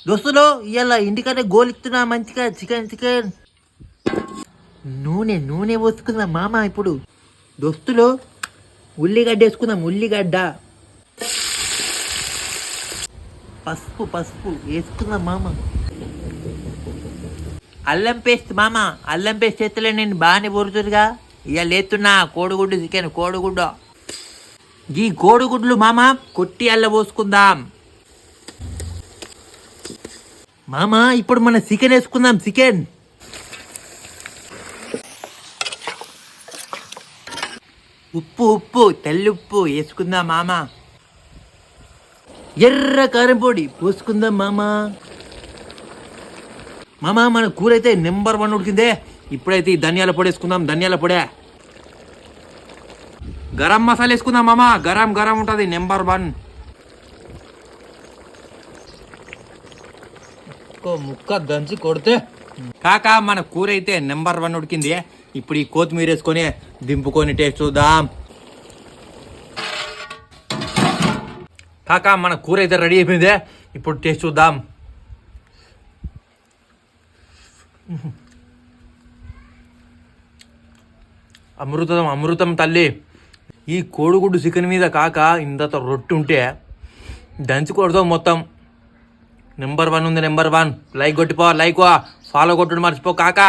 దోస్తులు ఇవాళ ఇంటికంటే గోలిస్తున్నా మంచిగా చికెన్ నూనె పోసుకుందాం మామ. ఇప్పుడు దోస్తులు ఉల్లిగడ్డ వేసుకుందాం. ఉల్లిగడ్డ, పసుపు వేసుకుందాం మామ. అల్లం పేస్ట్ మామ. అల్లం పేస్ట్ ఎత్తలే నేను బాగానే పొరుతురుగా. ఇవాళ ఎత్తున్నా కోడిగుడ్డు చికెన్. కోడిగుడ్డు ఈ కోడిగుడ్లు మామ కొట్టి అల్ల పోసుకుందాం మామ. ఇప్పుడు మన చికెన్ వేసుకుందాం. చికెన్ ఉప్పు తెల్లుప్పు వేసుకుందాం మామ. ఎర్ర కారం పొడి పోసుకుందాం మామ. మన కూర అయితే నెంబర్ 1 ఉడికిందే. ఇప్పుడైతే ఈ ధనియాల పొడి వేసుకుందాం. ధనియాల పొడే, గరం మసాలా వేసుకుందాం మామ. గరం ఉంటుంది నెంబర్ 1. ముక్క దంచి కొడితే కాకా మన కూర అయితే నెంబర్ 1 ఉడికింది. ఇప్పుడు ఈ కొత్తిమీర వేసుకొని దింపుకొని టేస్ట్ చూద్దాం. కాకా మన కూర అయితే రెడీ అయిపోయింది. ఇప్పుడు టేస్ట్ చూద్దాం. అమృతం తల్లి. ఈ కోడిగుడ్డు చికెన్ మీద కాక ఇంత రొట్టె ఉంటే దంచి కొడతాం మొత్తం. నెంబర్ 1 ఉంది. నెంబర్ 1. లైక్ కొట్టిపో. లైక్ ఫాలో కొట్టుడు మర్చిపో కాకా.